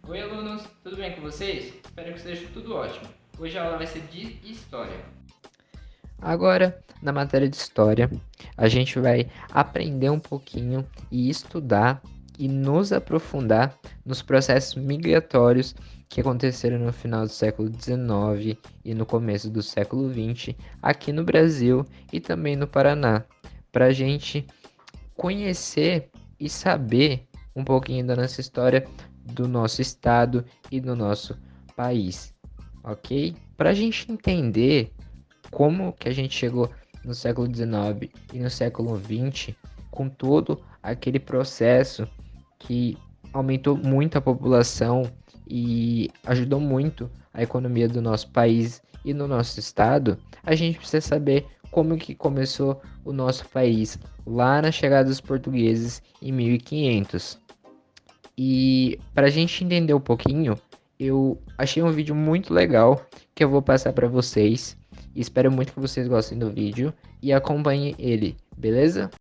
Oi alunos, tudo bem com vocês? Espero que esteja tudo ótimo. Hoje a aula vai ser de História. Agora, na matéria de História, a gente vai aprender um pouquinho e estudar e nos aprofundar nos processos migratórios que aconteceram no final do século XIX e no começo do século XX aqui no Brasil e também no Paraná, para a gente conhecer e saber um pouquinho da nossa história, do nosso estado e do nosso país, ok? Para a gente entender como que a gente chegou no século XIX e no século XX, com todo aquele processo que aumentou muito a população e ajudou muito a economia do nosso país e no nosso estado, a gente precisa saber como que começou o nosso país lá na chegada dos portugueses em 1500. E para a gente entender um pouquinho, eu achei um vídeo muito legal que eu vou passar para vocês. Espero muito que vocês gostem do vídeo e acompanhem ele, beleza?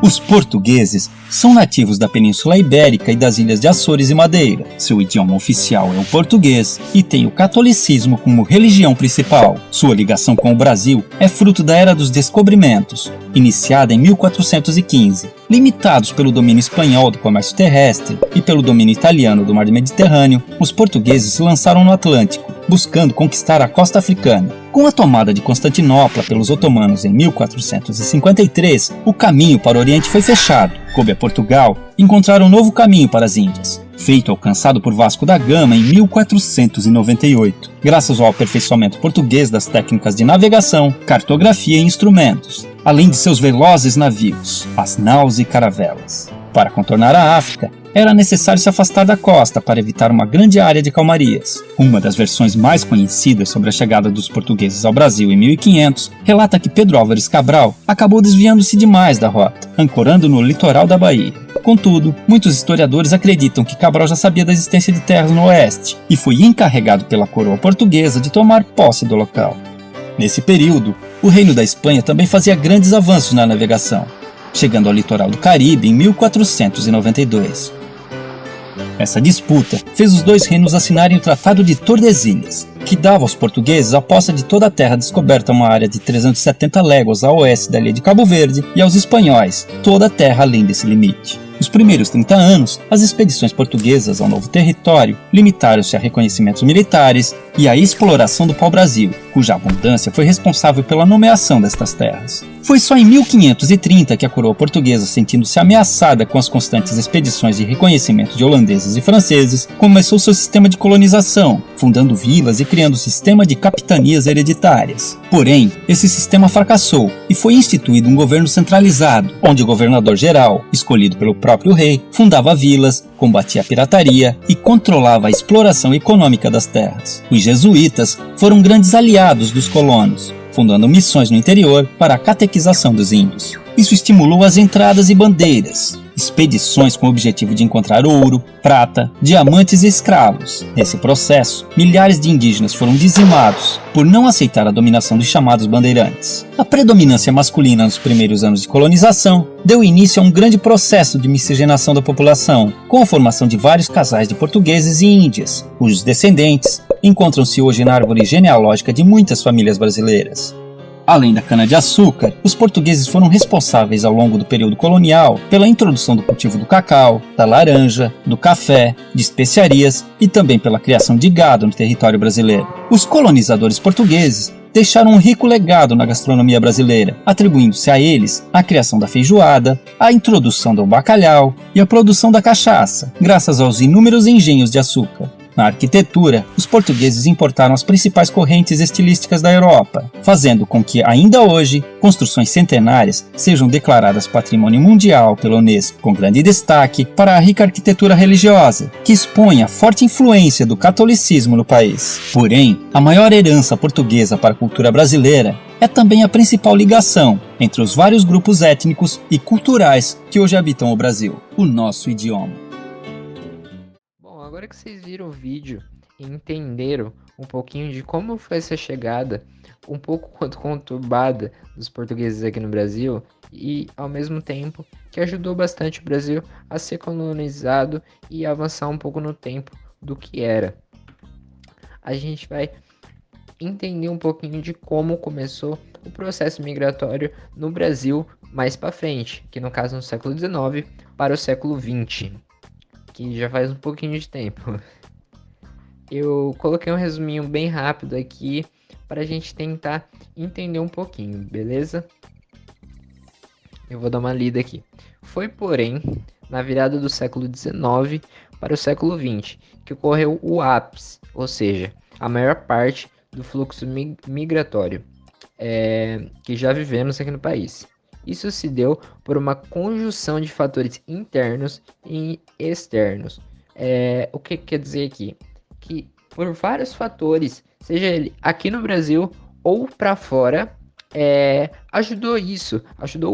Os portugueses são nativos da Península Ibérica e das ilhas de Açores e Madeira. Seu idioma oficial é o português e tem o catolicismo como religião principal. Sua ligação com o Brasil é fruto da Era dos Descobrimentos, iniciada em 1415. Limitados pelo domínio espanhol do comércio terrestre e pelo domínio italiano do mar Mediterrâneo, os portugueses se lançaram no Atlântico, buscando conquistar a costa africana. Com a tomada de Constantinopla pelos otomanos em 1453, o caminho para o Oriente foi fechado. Coube a Portugal encontrar um novo caminho para as Índias, feito alcançado por Vasco da Gama em 1498, graças ao aperfeiçoamento português das técnicas de navegação, cartografia e instrumentos, além de seus velozes navios, as naus e caravelas. Para contornar a África, era necessário se afastar da costa para evitar uma grande área de calmarias. Uma das versões mais conhecidas sobre a chegada dos portugueses ao Brasil em 1500 relata que Pedro Álvares Cabral acabou desviando-se demais da rota, ancorando no litoral da Bahia. Contudo, muitos historiadores acreditam que Cabral já sabia da existência de terras no oeste e foi encarregado pela coroa portuguesa de tomar posse do local. Nesse período, o Reino da Espanha também fazia grandes avanços na navegação, chegando ao litoral do Caribe em 1492. Essa disputa fez os dois reinos assinarem o Tratado de Tordesilhas, que dava aos portugueses a posse de toda a terra descoberta, uma área de 370 léguas a oeste da ilha de Cabo Verde, e aos espanhóis toda a terra além desse limite. Nos primeiros 30 anos, as expedições portuguesas ao novo território limitaram-se a reconhecimentos militares e à exploração do pau-brasil, cuja abundância foi responsável pela nomeação destas terras. Foi só em 1530 que a coroa portuguesa, sentindo-se ameaçada com as constantes expedições de reconhecimento de holandeses e franceses, começou seu sistema de colonização, fundando vilas e criando o sistema de capitanias hereditárias. Porém, esse sistema fracassou e foi instituído um governo centralizado, onde o governador-geral, escolhido pelo próprio rei, fundava vilas, combatia a pirataria e controlava a exploração econômica das terras. Os jesuítas foram grandes aliados dos colonos, fundando missões no interior para a catequização dos índios. Isso estimulou as entradas e bandeiras, expedições com o objetivo de encontrar ouro, prata, diamantes e escravos. Nesse processo, milhares de indígenas foram dizimados por não aceitar a dominação dos chamados bandeirantes. A predominância masculina nos primeiros anos de colonização deu início a um grande processo de miscigenação da população, com a formação de vários casais de portugueses e índias, cujos descendentes encontram-se hoje na árvore genealógica de muitas famílias brasileiras. Além da cana-de-açúcar, os portugueses foram responsáveis ao longo do período colonial pela introdução do cultivo do cacau, da laranja, do café, de especiarias e também pela criação de gado no território brasileiro. Os colonizadores portugueses deixaram um rico legado na gastronomia brasileira, atribuindo-se a eles a criação da feijoada, a introdução do bacalhau e a produção da cachaça, graças aos inúmeros engenhos de açúcar. Na arquitetura, os portugueses importaram as principais correntes estilísticas da Europa, fazendo com que, ainda hoje, construções centenárias sejam declaradas Patrimônio Mundial pela Unesco, com grande destaque para a rica arquitetura religiosa, que expõe a forte influência do catolicismo no país. Porém, a maior herança portuguesa para a cultura brasileira é também a principal ligação entre os vários grupos étnicos e culturais que hoje habitam o Brasil, o nosso idioma. Agora que vocês viram o vídeo e entenderam um pouquinho de como foi essa chegada, um pouco quanto conturbada dos portugueses aqui no Brasil, e ao mesmo tempo que ajudou bastante o Brasil a ser colonizado e avançar um pouco no tempo do que era. A gente vai entender um pouquinho de como começou o processo migratório no Brasil mais para frente, que no caso no século XIX para o século XX. Que já faz um pouquinho de tempo. Eu coloquei um resuminho bem rápido aqui para a gente tentar entender um pouquinho, beleza? Eu vou dar uma lida aqui. Foi, porém, na virada do século XIX para o século XX que ocorreu o ápice, ou seja, a maior parte do fluxo migratório que já vivemos aqui no país. Isso se deu por uma conjunção de fatores internos e externos. O que quer dizer aqui? Que por vários fatores, seja ele aqui no Brasil ou para fora, ajudou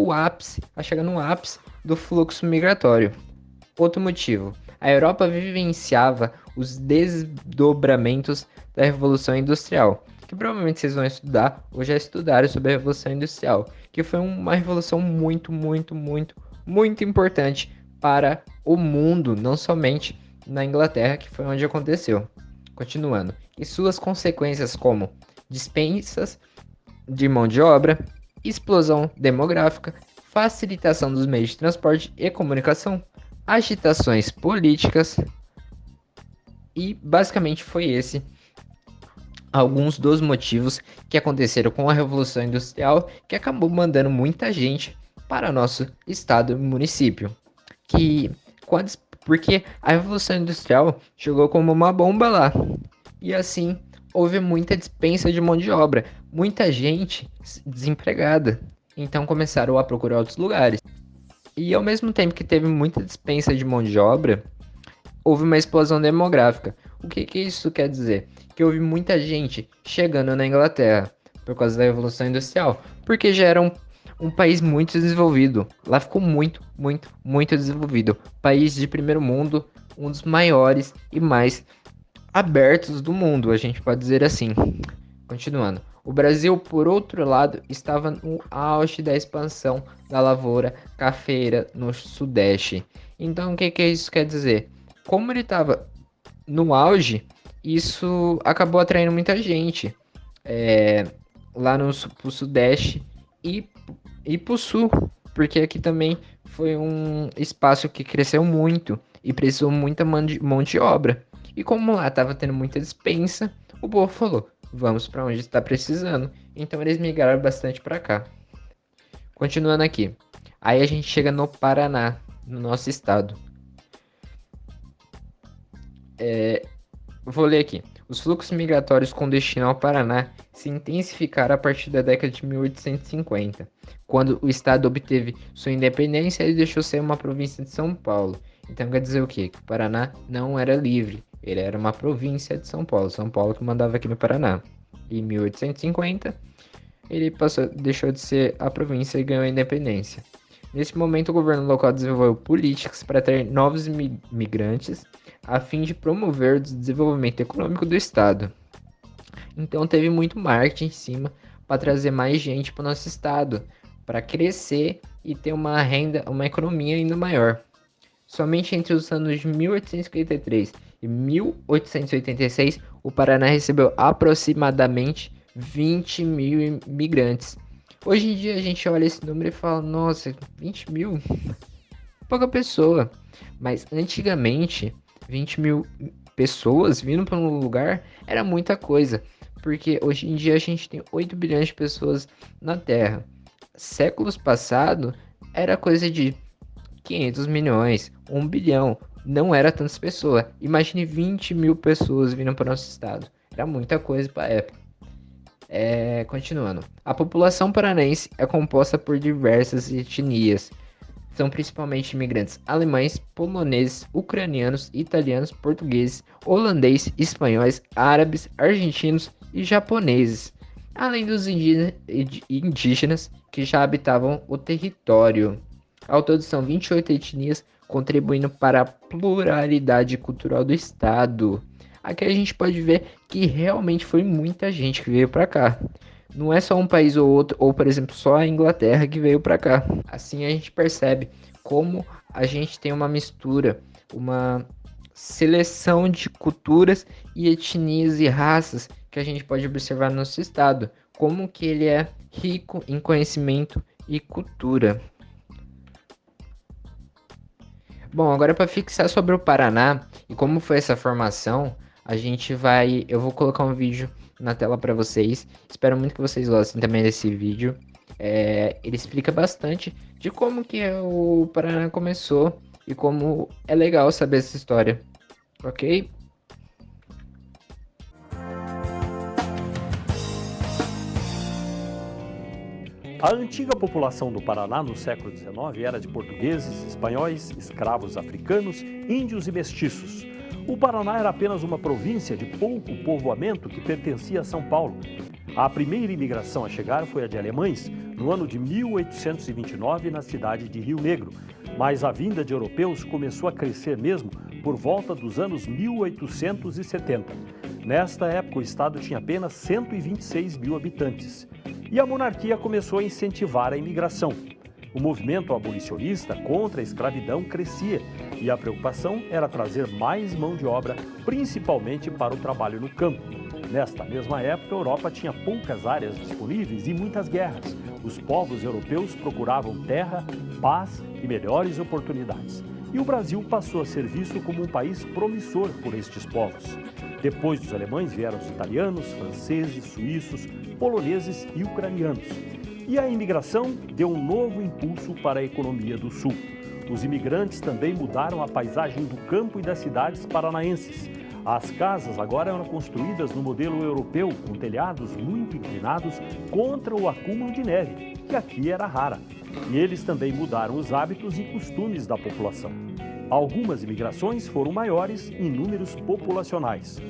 o ápice, a chegar no ápice do fluxo migratório. Outro motivo, a Europa vivenciava os desdobramentos da Revolução Industrial, que provavelmente vocês vão estudar ou já estudaram sobre a Revolução Industrial, que foi uma revolução muito importante para o mundo, não somente na Inglaterra, que foi onde aconteceu. Continuando, e suas consequências como dispensas de mão de obra, explosão demográfica, facilitação dos meios de transporte e comunicação, agitações políticas, e basicamente foi esse alguns dos motivos que aconteceram com a Revolução Industrial, que acabou mandando muita gente para nosso estado e município. Porque a Revolução Industrial chegou como uma bomba lá. E assim, houve muita dispensa de mão de obra, muita gente desempregada. Então começaram a procurar outros lugares. E ao mesmo tempo que teve muita dispensa de mão de obra, houve uma explosão demográfica. O que isso quer dizer? Que houve muita gente chegando na Inglaterra por causa da Revolução Industrial, porque já era um país muito desenvolvido. Lá ficou muito desenvolvido. País de primeiro mundo, um dos maiores e mais abertos do mundo, a gente pode dizer assim. Continuando. O Brasil, por outro lado, estava no auge da expansão da lavoura cafeira no Sudeste. Então, o que isso quer dizer? Como ele estava no auge, isso acabou atraindo muita gente lá pro Sudeste e pro Sul, porque aqui também foi um espaço que cresceu muito e precisou muita mão de obra. E como lá estava tendo muita dispensa, o povo falou, vamos para onde está precisando. Então eles migraram bastante para cá. Continuando aqui. Aí a gente chega no Paraná, no nosso estado. Vou ler aqui. Os fluxos migratórios com destino ao Paraná se intensificaram a partir da década de 1850, quando o estado obteve sua independência e deixou ser uma província de São Paulo. Então quer dizer o quê? Que o Paraná não era livre, ele era uma província de São Paulo. São Paulo que mandava aqui no Paraná. Em 1850, ele deixou de ser a província e ganhou a independência. Nesse momento, o governo local desenvolveu políticas para atrair novos imigrantes a fim de promover o desenvolvimento econômico do estado. Então teve muito marketing em cima para trazer mais gente para o nosso estado, para crescer e ter uma renda, uma economia ainda maior. Somente entre os anos de 1853 e 1886, o Paraná recebeu aproximadamente 20 mil imigrantes. Hoje em dia a gente olha esse número e fala, nossa, 20 mil? Pouca pessoa. Mas antigamente, 20 mil pessoas vindo para um lugar era muita coisa. porque hoje em dia a gente tem 8 bilhões de pessoas na Terra. Séculos passados era coisa de 500 milhões, 1 bilhão. Não era tantas pessoas. Imagine 20 mil pessoas vindo para o nosso estado. Era muita coisa para a época. Continuando. A população paranaense é composta por diversas etnias. São principalmente imigrantes alemães, poloneses, ucranianos, italianos, portugueses, holandeses, espanhóis, árabes, argentinos e japoneses, além dos indígenas que já habitavam o território. Ao todo são 28 etnias, contribuindo para a pluralidade cultural do estado. Aqui a gente pode ver que realmente foi muita gente que veio para cá. Não é só um país ou outro, ou por exemplo, só a Inglaterra que veio para cá. Assim a gente percebe como a gente tem uma mistura, uma seleção de culturas e etnias e raças que a gente pode observar no nosso estado. Como que ele é rico em conhecimento e cultura. Bom, agora para fixar sobre o Paraná e como foi essa formação, eu vou colocar um vídeo na tela para vocês. Espero muito que vocês gostem também desse vídeo. Ele explica bastante de como que o Paraná começou e como é legal saber essa história, ok? A antiga população do Paraná no século XIX era de portugueses, espanhóis, escravos africanos, índios e mestiços. O Paraná era apenas uma província de pouco povoamento que pertencia a São Paulo. A primeira imigração a chegar foi a de alemães, no ano de 1829, na cidade de Rio Negro. Mas a vinda de europeus começou a crescer mesmo por volta dos anos 1870. Nesta época, o estado tinha apenas 126 mil habitantes. E a monarquia começou a incentivar a imigração. O movimento abolicionista contra a escravidão crescia e a preocupação era trazer mais mão de obra, principalmente para o trabalho no campo. Nesta mesma época, a Europa tinha poucas áreas disponíveis e muitas guerras. Os povos europeus procuravam terra, paz e melhores oportunidades. E o Brasil passou a ser visto como um país promissor por estes povos. Depois dos alemães vieram os italianos, franceses, suíços, poloneses e ucranianos. E a imigração deu um novo impulso para a economia do Sul. Os imigrantes também mudaram a paisagem do campo e das cidades paranaenses. As casas agora eram construídas no modelo europeu, com telhados muito inclinados contra o acúmulo de neve, que aqui era rara. E eles também mudaram os hábitos e costumes da população. Algumas imigrações foram maiores em números populacionais.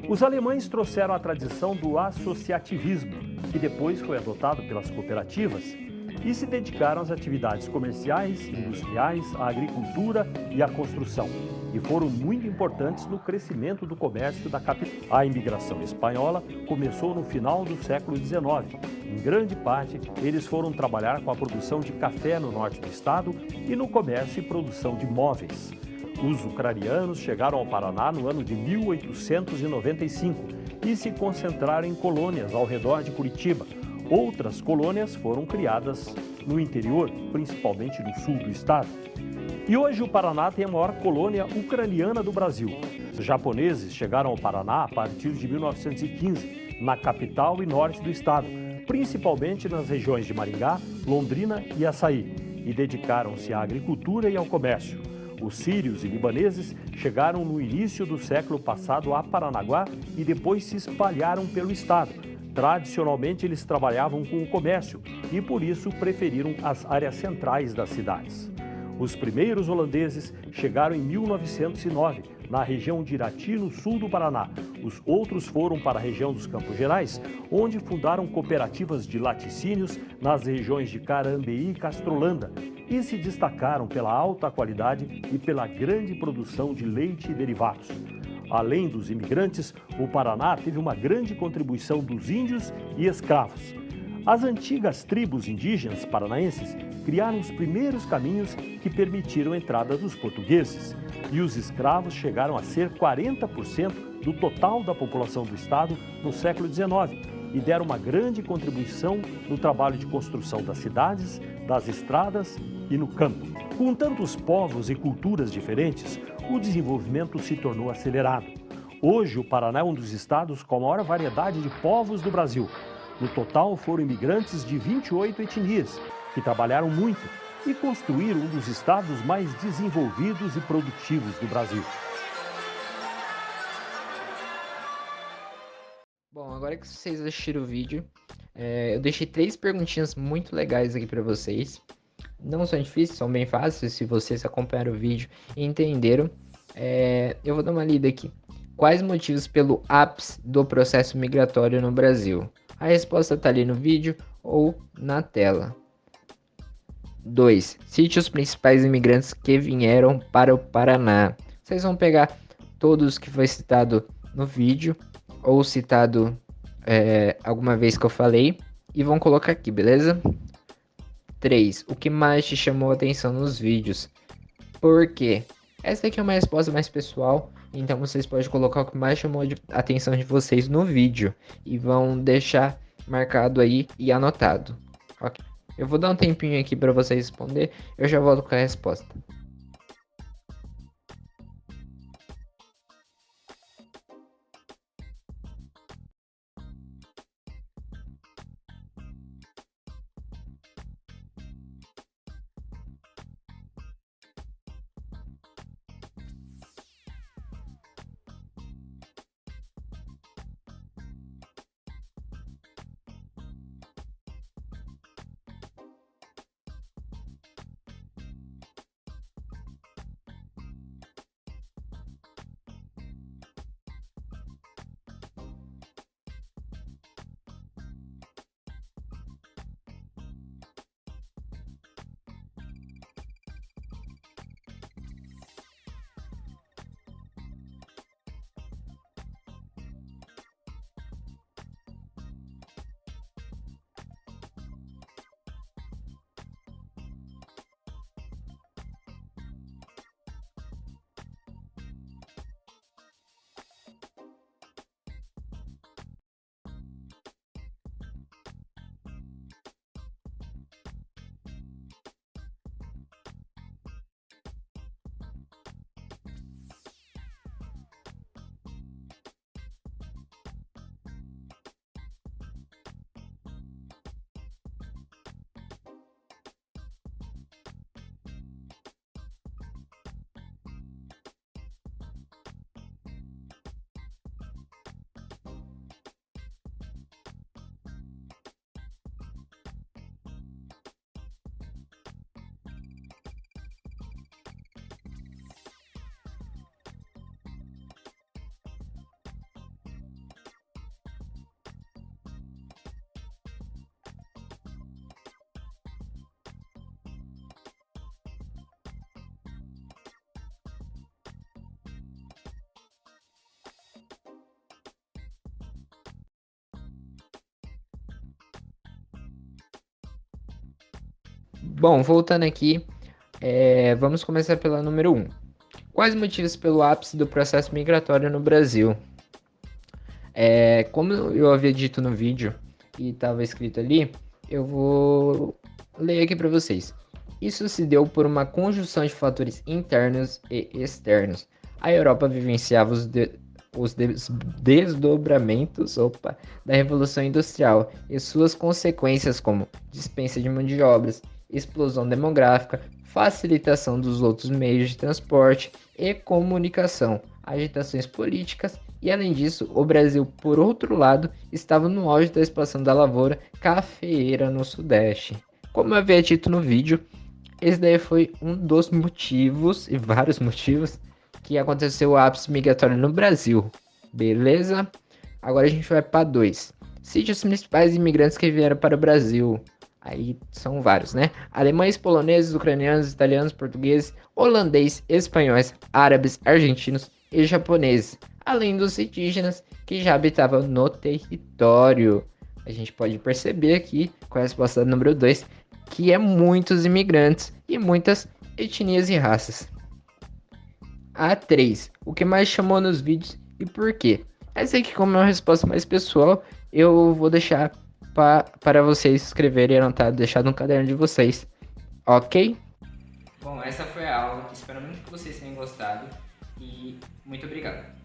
Os alemães trouxeram a tradição do associativismo, que depois foi adotado pelas cooperativas, e se dedicaram às atividades comerciais, industriais, à agricultura e à construção, e foram muito importantes no crescimento do comércio da capital. A imigração espanhola começou no final do século XIX. Em grande parte, eles foram trabalhar com a produção de café no norte do estado e no comércio e produção de móveis. Os ucranianos chegaram ao Paraná no ano de 1895 e se concentraram em colônias ao redor de Curitiba. Outras colônias foram criadas no interior, principalmente no sul do estado. E hoje o Paraná tem a maior colônia ucraniana do Brasil. Os japoneses chegaram ao Paraná a partir de 1915, na capital e norte do estado, principalmente nas regiões de Maringá, Londrina e Açaí, e dedicaram-se à agricultura e ao comércio. Os sírios e libaneses chegaram no início do século passado a Paranaguá e depois se espalharam pelo estado. Tradicionalmente, eles trabalhavam com o comércio e, por isso, preferiram as áreas centrais das cidades. Os primeiros holandeses chegaram em 1909, na região de Irati, no sul do Paraná. Os outros foram para a região dos Campos Gerais, onde fundaram cooperativas de laticínios nas regiões de Carambeí e Castrolanda, e se destacaram pela alta qualidade e pela grande produção de leite e derivados. Além dos imigrantes, o Paraná teve uma grande contribuição dos índios e escravos. As antigas tribos indígenas paranaenses criaram os primeiros caminhos que permitiram a entrada dos portugueses, e os escravos chegaram a ser 40% do total da população do estado no século XIX e deram uma grande contribuição no trabalho de construção das cidades, das estradas e no campo. Com tantos povos e culturas diferentes, o desenvolvimento se tornou acelerado. Hoje, o Paraná é um dos estados com a maior variedade de povos do Brasil. No total, foram imigrantes de 28 etnias, que trabalharam muito e construíram um dos estados mais desenvolvidos e produtivos do Brasil. Bom, agora que vocês assistiram o vídeo, eu deixei 3 perguntinhas muito legais aqui para vocês. Não são difíceis, são bem fáceis, se vocês acompanharam o vídeo e entenderam. Eu vou dar uma lida aqui. Quais motivos pelo ápice do processo migratório no Brasil? A resposta está ali no vídeo ou na tela. 2. Cite os principais imigrantes que vieram para o Paraná. Vocês vão pegar todos que foi citado no vídeo ou citado alguma vez que eu falei e vão colocar aqui, beleza? 3. O que mais te chamou a atenção nos vídeos? Por quê? Essa aqui é uma resposta mais pessoal, então vocês podem colocar o que mais chamou a atenção de vocês no vídeo e vão deixar marcado aí e anotado. Ok? Eu vou dar um tempinho aqui para vocês responder, eu já volto com a resposta. Bom, voltando aqui, vamos começar pela número 1. Quais motivos pelo ápice do processo migratório no Brasil? Como eu havia dito no vídeo e estava escrito ali, eu vou ler aqui para vocês. Isso se deu por uma conjunção de fatores internos e externos. A Europa vivenciava os desdobramentos da Revolução Industrial e suas consequências como dispensa de mão de obras, explosão demográfica, facilitação dos outros meios de transporte e comunicação, agitações políticas e, além disso, o Brasil, por outro lado, estava no auge da expansão da lavoura cafeeira no Sudeste. Como eu havia dito no vídeo, esse daí foi um dos motivos, e vários motivos, que aconteceu o ápice migratório no Brasil. Beleza? Agora a gente vai para 2. Cite os principais imigrantes que vieram para o Brasil. Aí são vários, né? Alemães, poloneses, ucranianos, italianos, portugueses, holandeses, espanhóis, árabes, argentinos e japoneses, além dos indígenas que já habitavam no território. A gente pode perceber aqui, com a resposta número 2, que é muitos imigrantes e muitas etnias e raças. A 3. O que mais chamou nos vídeos e por quê? Essa aqui, como é uma resposta mais pessoal, eu vou deixar para vocês escreverem e anotar, deixar no caderno de vocês, ok? Bom, essa foi a aula, espero muito que vocês tenham gostado e muito obrigado.